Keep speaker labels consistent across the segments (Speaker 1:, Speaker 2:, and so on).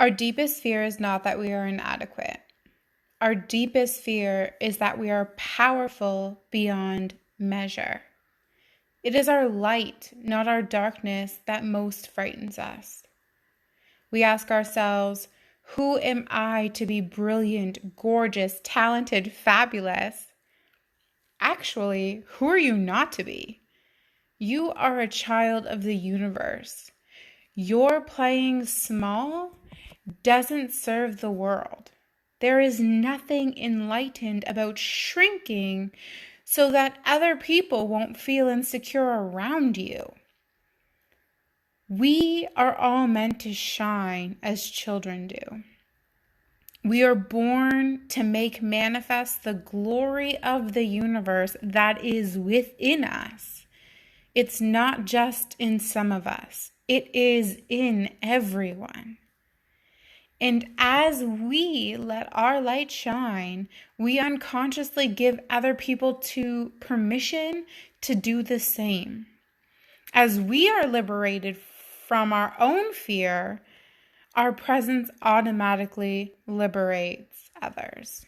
Speaker 1: Our deepest fear is not that we are inadequate. Our deepest fear is that we are powerful beyond measure. It is our light, not our darkness, that most frightens us. We ask ourselves, who am I to be brilliant, gorgeous, talented, fabulous? Actually, who are you not to be? You are a child of the universe. Your playing small doesn't serve the world. There is nothing enlightened about shrinking so that other people won't feel insecure around you. We are all meant to shine as children do. We are born to make manifest the glory of the universe that is within us. It's not just in some of us. It is in everyone. And as we let our light shine, we unconsciously give other people permission to do the same. As we are liberated from our own fear, our presence automatically liberates others.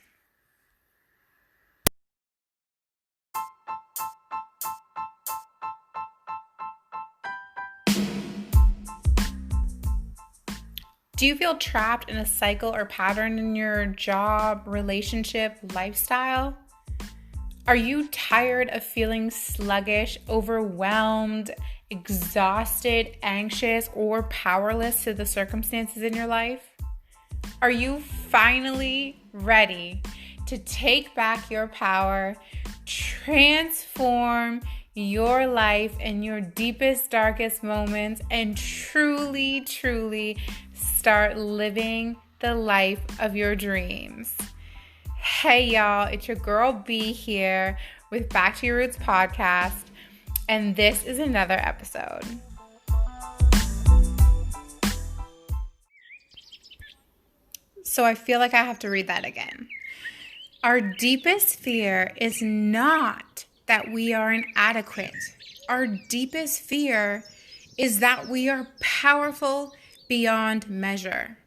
Speaker 1: Do you feel trapped in a cycle or pattern in your job, relationship, lifestyle? Are you tired of feeling sluggish, overwhelmed, exhausted, anxious, or powerless to the circumstances in your life? Are you finally ready to take back your power, transform your life in your deepest, darkest moments, and truly, truly start living the life of your dreams? Hey y'all, it's your girl B here with Back to Your Roots podcast, and this is another episode. So I feel like I have to read that again. Our deepest fear is not that we are inadequate. Our deepest fear is that we are powerful beyond measure.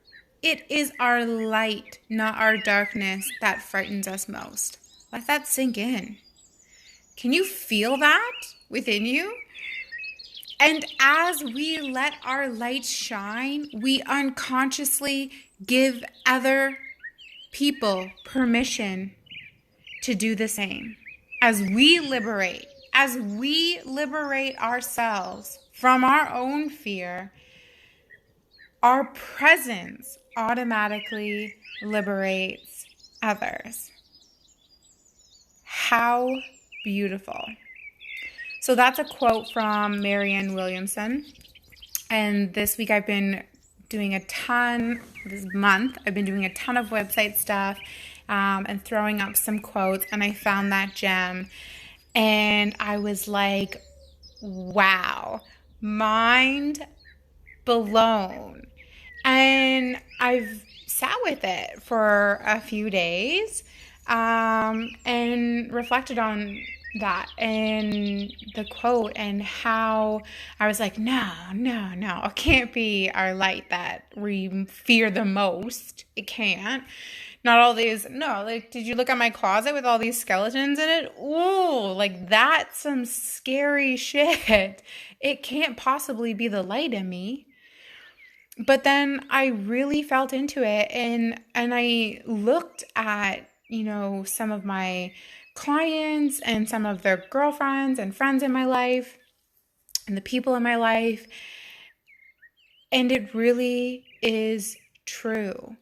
Speaker 1: It is our light, not our darkness, that frightens us most. Let that sink in. Can you feel that within you? And as we let our light shine, we unconsciously give other people permission to do the same. As we liberate ourselves from our own fear, our presence automatically liberates others. How beautiful. So that's a quote from Marianne Williamson. And this week I've been doing a ton of website stuff and throwing up some quotes. And I found that gem. And I was like, wow, mind blown. And I've sat with it for a few days and reflected on that and the quote and how I was like, no, it can't be our light that we fear the most. It can't. Not all these, no, like, did you look at my closet with all these skeletons in it? Ooh, like that's some scary shit. It can't possibly be the light in me. But then I really felt into it and I looked at, some of my clients and some of their girlfriends and friends in my life and the people in my life. And it really is true.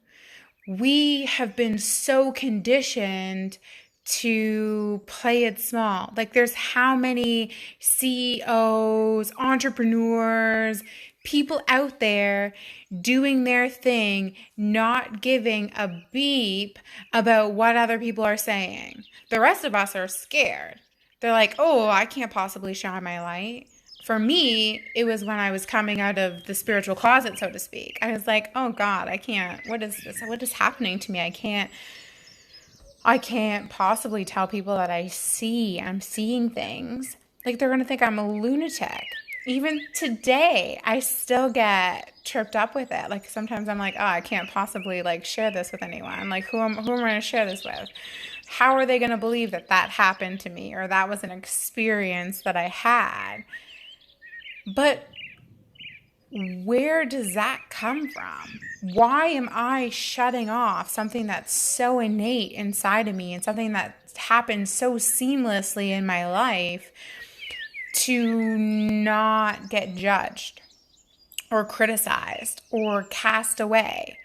Speaker 1: We have been so conditioned to play it small. Like there's how many CEOs, entrepreneurs, people out there doing their thing, not giving a beep about what other people are saying. The rest of us are scared. They're like, oh, I can't possibly shine my light. For me, it was when I was coming out of the spiritual closet, so to speak. I was like, oh God, I can't. What is this? What is happening to me? I can't possibly tell people that I'm seeing things. Like they're going to think I'm a lunatic. even today, I still get tripped up with it. Like sometimes I'm like, oh, I can't possibly like share this with anyone. Like who am I going to share this with? How are they going to believe that that happened to me or that was an experience that I had? But where does that come from? Why am I shutting off something that's so innate inside of me and something that happens so seamlessly in my life to not get judged or criticized or cast away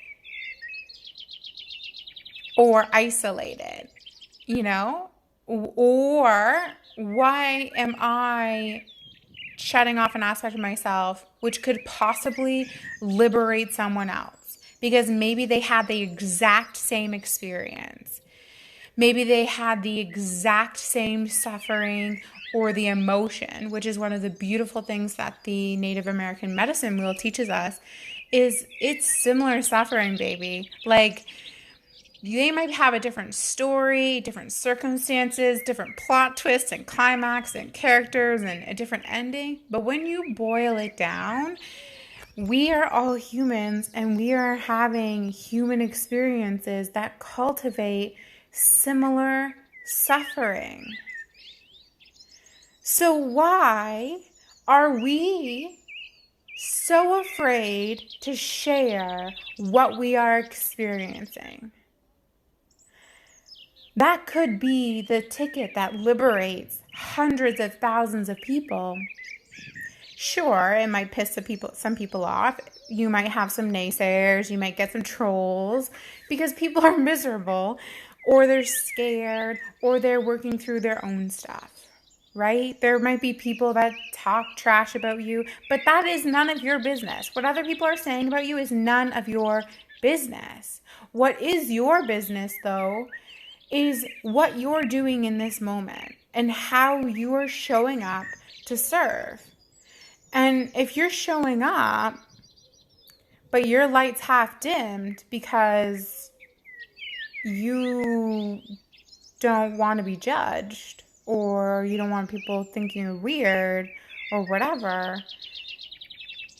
Speaker 1: or isolated, you know? Or why am I shutting off an aspect of myself which could possibly liberate someone else? Because maybe they had the exact same experience. Maybe they had the exact same suffering or the emotion, which is one of the beautiful things that the Native American medicine wheel teaches us, is it's similar suffering, baby. Like, they might have a different story, different circumstances, different plot twists and climax and characters and a different ending. But when you boil it down, we are all humans and we are having human experiences that cultivate similar suffering. So why are we so afraid to share what we are experiencing? That could be the ticket that liberates hundreds of thousands of people. Sure, it might piss some people off. You might have some naysayers. You might get some trolls because people are miserable or they're scared or they're working through their own stuff, right? There might be people that talk trash about you, but that is none of your business. What other people are saying about you is none of your business. What is your business, though, is what you're doing in this moment and how you're showing up to serve. And if you're showing up, but your light's half dimmed because you don't want to be judged or you don't want people thinking you're weird or whatever,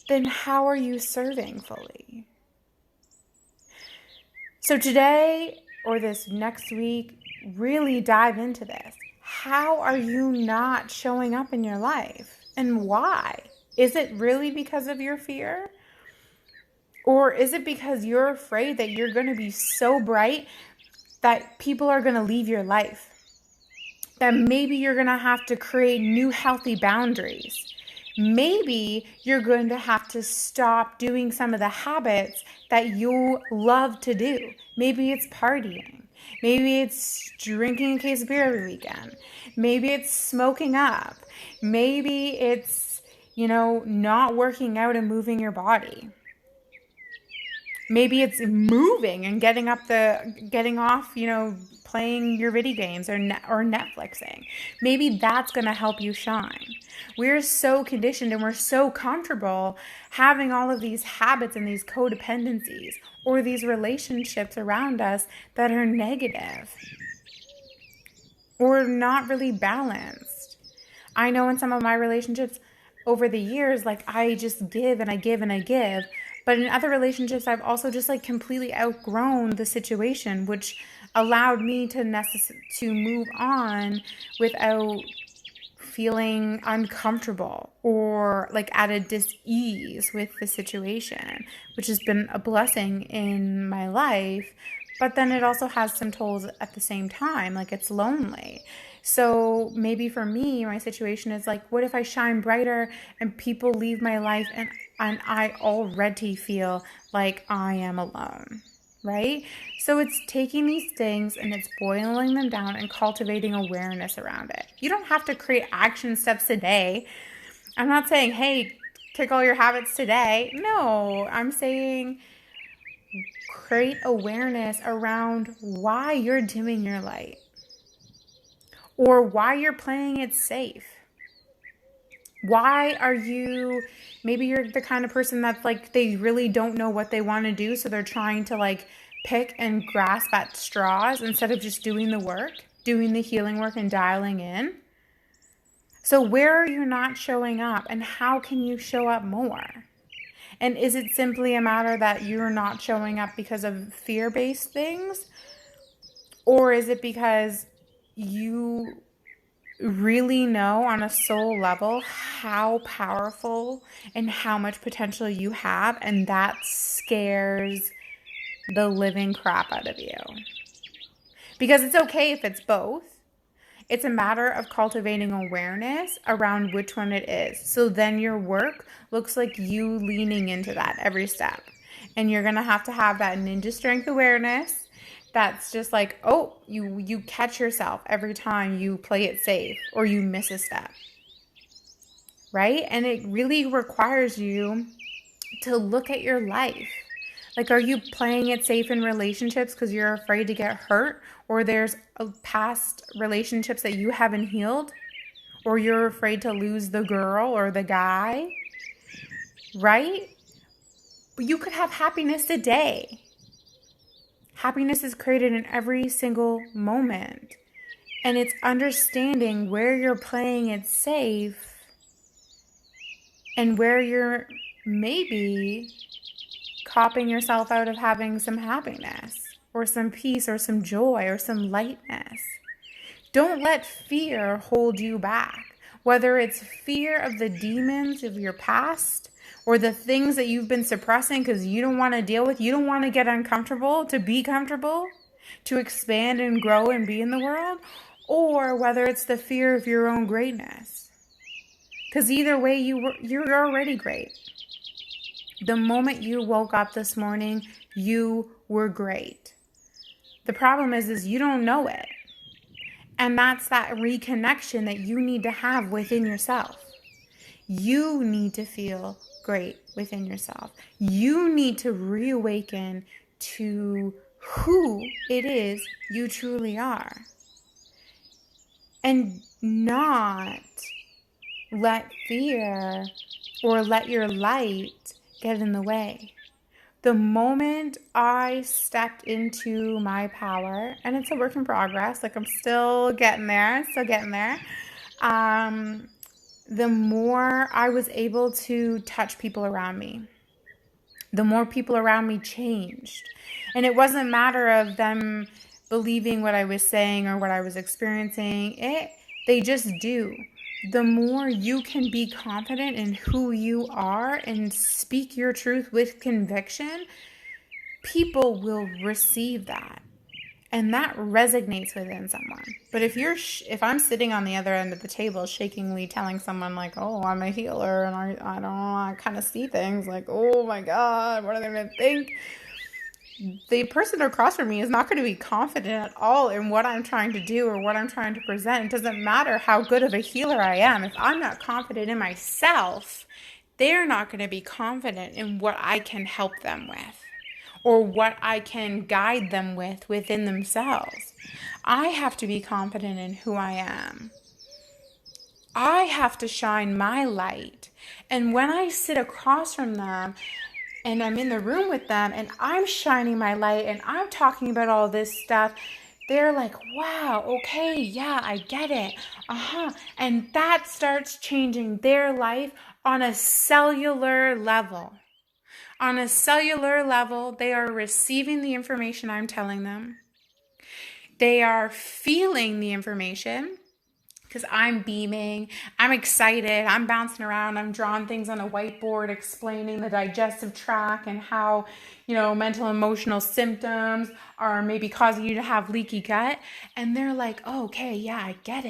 Speaker 1: then how are you serving fully? So today, or this next week, really dive into this. How are you not showing up in your life? And why? Is it really because of your fear? Or is it because you're afraid that you're going to be so bright that people are going to leave your life? That maybe you're going to have to create new healthy boundaries. Maybe you're going to have to stop doing some of the habits that you love to do. Maybe it's partying. Maybe it's drinking a case of beer every weekend. Maybe it's smoking up. Maybe it's, not working out and moving your body. Maybe it's moving and getting off, playing your video games or Netflixing. Maybe that's going to help you shine. We're so conditioned and we're so comfortable having all of these habits and these codependencies or these relationships around us that are negative or not really balanced. I know in some of my relationships over the years, like I just give and I give and I give. But in other relationships, I've also just completely outgrown the situation, which allowed me to move on without feeling uncomfortable or at a dis-ease with the situation, which has been a blessing in my life. But then it also has some tolls at the same time, it's lonely. So maybe for me, my situation is what if I shine brighter and people leave my life and I already feel like I am alone, right? So it's taking these things and it's boiling them down and cultivating awareness around it. You don't have to create action steps today. I'm not saying, hey, kick all your habits today. No, I'm saying create awareness around why you're dimming your light or why you're playing it safe. Why are you, maybe you're the kind of person that's they really don't know what they want to do, so they're trying to pick and grasp at straws instead of just doing the work, doing the healing work and dialing in. So where are you not showing up, and how can you show up more? And is it simply a matter that you're not showing up because of fear-based things? Or is it because you really know on a soul level how powerful and how much potential you have, and that scares the living crap out of you? Because it's okay if it's both. It's a matter of cultivating awareness around which one it is. So then your work looks like you leaning into that every step. And you're going to have that ninja strength awareness that's just like, oh, you catch yourself every time you play it safe or you miss a step. Right? And it really requires you to look at your life. Like, are you playing it safe in relationships because you're afraid to get hurt? Or there's past relationships that you haven't healed? Or you're afraid to lose the girl or the guy? Right? But you could have happiness today. Happiness is created in every single moment. And it's understanding where you're playing it safe and where you're maybe copping yourself out of having some happiness or some peace or some joy or some lightness. Don't let fear hold you back, whether it's fear of the demons of your past or the things that you've been suppressing because you don't want to deal with, you don't want to get uncomfortable to be comfortable, to expand and grow and be in the world, or whether it's the fear of your own greatness. Because either way, you're already great. The moment you woke up this morning, you were great. The problem is you don't know it. And that's that reconnection that you need to have within yourself. You need to feel great within yourself. You need to reawaken to who it is you truly are. And not let fear or let your light get in the way. The moment I stepped into my power, and it's a work in progress, like I'm still getting there, the more I was able to touch people around me, the more people around me changed. And it wasn't a matter of them believing what I was saying or what I was experiencing. They just do. The more you can be confident in who you are and speak your truth with conviction, people will receive that. And that resonates within someone. But if I'm sitting on the other end of the table shakingly telling someone like, oh, I'm a healer and I don't know, I kind of see things like, oh my God, what are they going to think? The person across from me is not going to be confident at all in what I'm trying to do or what I'm trying to present. It doesn't matter how good of a healer I am. If I'm not confident in myself, they're not going to be confident in what I can help them with or what I can guide them with within themselves. I have to be confident in who I am. I have to shine my light. And when I sit across from them, and I'm in the room with them and I'm shining my light and I'm talking about all this stuff, they're like, wow, okay, yeah, I get it. And that starts changing their life on a cellular level. On a cellular level, they are receiving the information I'm telling them. They are feeling the information. Because I'm beaming, I'm excited, I'm bouncing around, I'm drawing things on a whiteboard explaining the digestive tract and how, mental emotional symptoms are maybe causing you to have leaky gut. And they're like, oh, okay, yeah, I get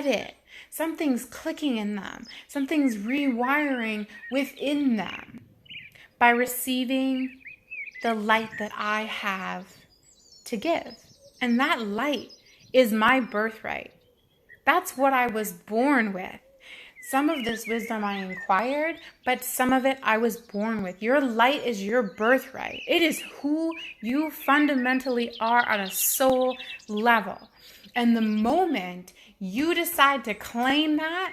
Speaker 1: it. Something's clicking in them. Something's rewiring within them by receiving the light that I have to give. And that light is my birthright. That's what I was born with. Some of this wisdom I acquired, but some of it I was born with. Your light is your birthright. It is who you fundamentally are on a soul level. And the moment you decide to claim that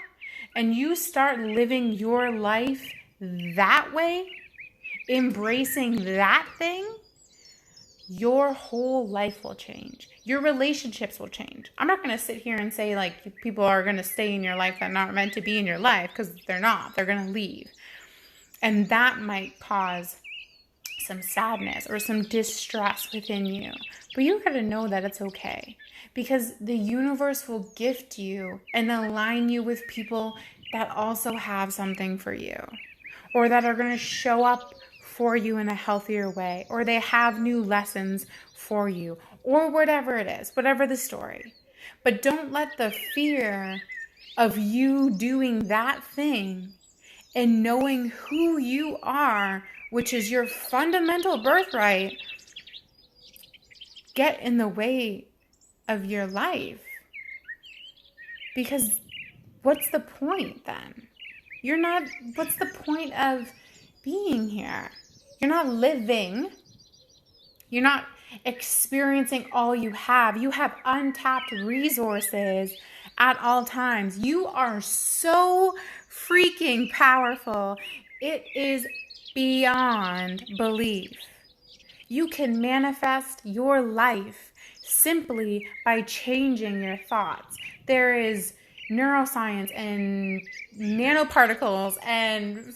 Speaker 1: and you start living your life that way, embracing that thing, your whole life will change. Your relationships will change. I'm not going to sit here and say like people are going to stay in your life that are not meant to be in your life, because they're not. They're going to leave. And that might cause some sadness or some distress within you. But you got to know that it's okay, because the universe will gift you and align you with people that also have something for you, or that are going to show up for you in a healthier way, or they have new lessons for you, or whatever it is, whatever the story. But don't let the fear of you doing that thing and knowing who you are, which is your fundamental birthright, get in the way of your life. Because what's the point then? What's the point of being here? You're not living. You're not experiencing all you have. You have untapped resources at all times. You are so freaking powerful. It is beyond belief. You can manifest your life simply by changing your thoughts. There is neuroscience and nanoparticles and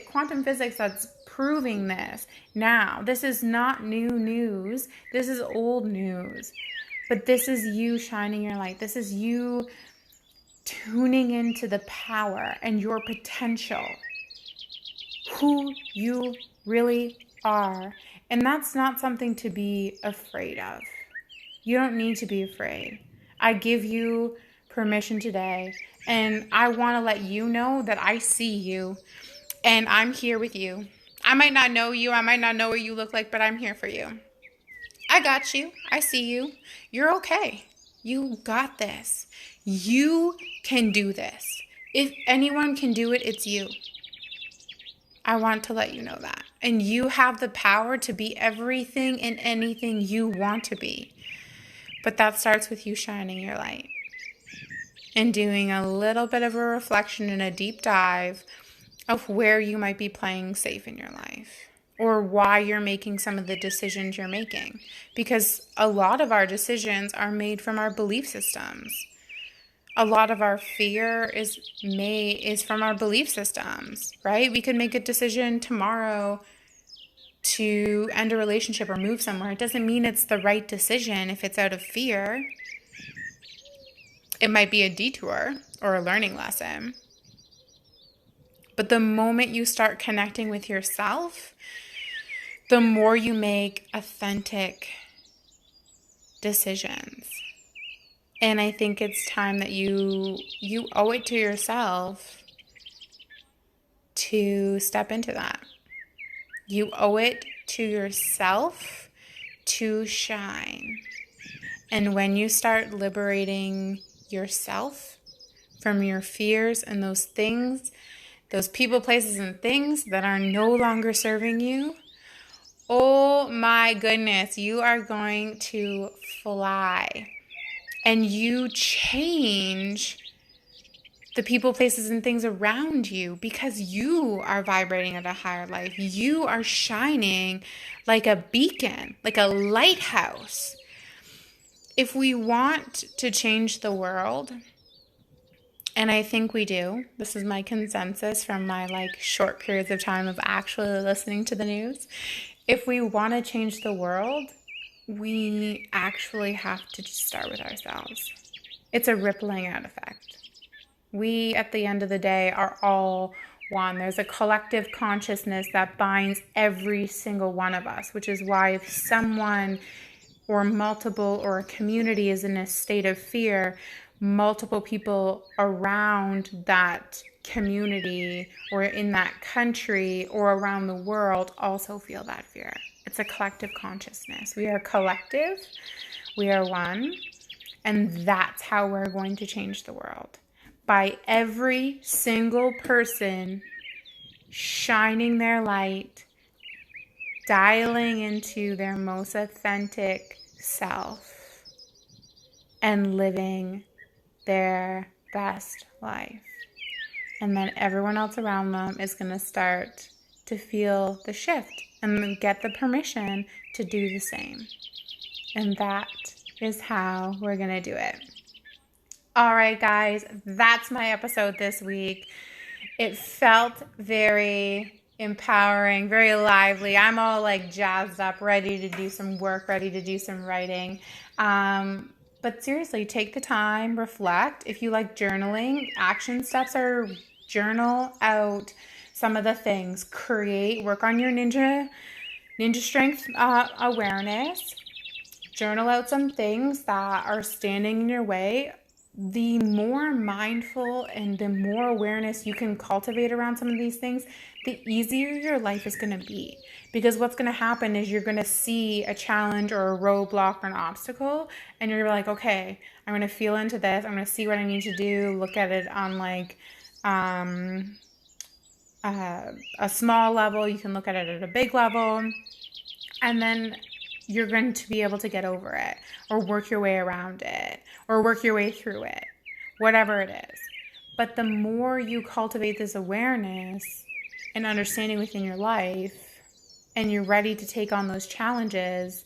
Speaker 1: quantum physics that's proving this now. This is not new news. This is old news. But this is you shining your light. This is you tuning into the power and your potential, who you really are. And that's not something to be afraid of. You don't need to be afraid. I give you permission today, and I want to let you know that I see you and I'm here with you. I might not know you, I might not know what you look like, but I'm here for you. I got you. I see you. You're okay. You got this. You can do this. If anyone can do it, it's you. I want to let you know that. And you have the power to be everything and anything you want to be. But that starts with you shining your light and doing a little bit of a reflection and a deep dive of where you might be playing safe in your life, or why you're making some of the decisions you're making. Because a lot of our decisions are made from our belief systems. A lot of our fear is from our belief systems, right? We could make a decision tomorrow to end a relationship or move somewhere. It doesn't mean it's the right decision if it's out of fear. It might be a detour or a learning lesson. But the moment you start connecting with yourself, the more you make authentic decisions. And I think it's time that you owe it to yourself to step into that. You owe it to yourself to shine. And when you start liberating yourself from your fears and those things, those people, places, and things that are no longer serving you, oh my goodness, you are going to fly. And you change the people, places, and things around you because you are vibrating at a higher life. You are shining like a beacon, like a lighthouse. If we want to change the world, and I think we do, this is my consensus from my short periods of time of actually listening to the news. If we want to change the world, we actually have to just start with ourselves. It's a rippling out effect. We, at the end of the day, are all one. There's a collective consciousness that binds every single one of us, which is why if someone or multiple or a community is in a state of fear, multiple people around that community or in that country or around the world also feel that fear. It's a collective consciousness. We are collective. We are one. And that's how we're going to change the world. By every single person shining their light, dialing into their most authentic self, and living their best life. And then everyone else around them is going to start to feel the shift and get the permission to do the same. And that is how we're going to do it. All right, guys, that's my episode this week. It felt very empowering, very lively. I'm all like jazzed up, ready to do some work, ready to do some writing. But seriously, take the time, reflect. If you like journaling, action steps are journal out some of the things, work on your ninja strength awareness, journal out some things that are standing in your way. The more mindful and the more awareness you can cultivate around some of these things, the easier your life is going to be. Because what's going to happen is you're going to see a challenge or a roadblock or an obstacle, and you're like, okay, I'm going to feel into this. I'm going to see what I need to do. Look at it on like a small level. You can look at it at a big level. And then you're going to be able to get over it or work your way around it or work your way through it, whatever it is. But the more you cultivate this awareness and understanding within your life and you're ready to take on those challenges,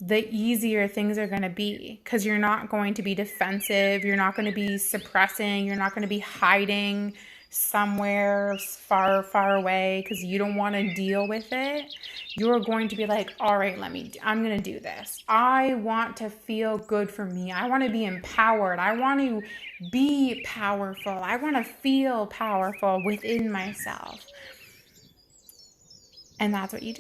Speaker 1: the easier things are going to be, because you're not going to be defensive. You're not going to be suppressing. You're not going to be hiding somewhere far, far away because you don't want to deal with it. You're going to be like, all right, I'm going to do this. I want to feel good for me. I want to be empowered. I want to be powerful. I want to feel powerful within myself. And that's what you do.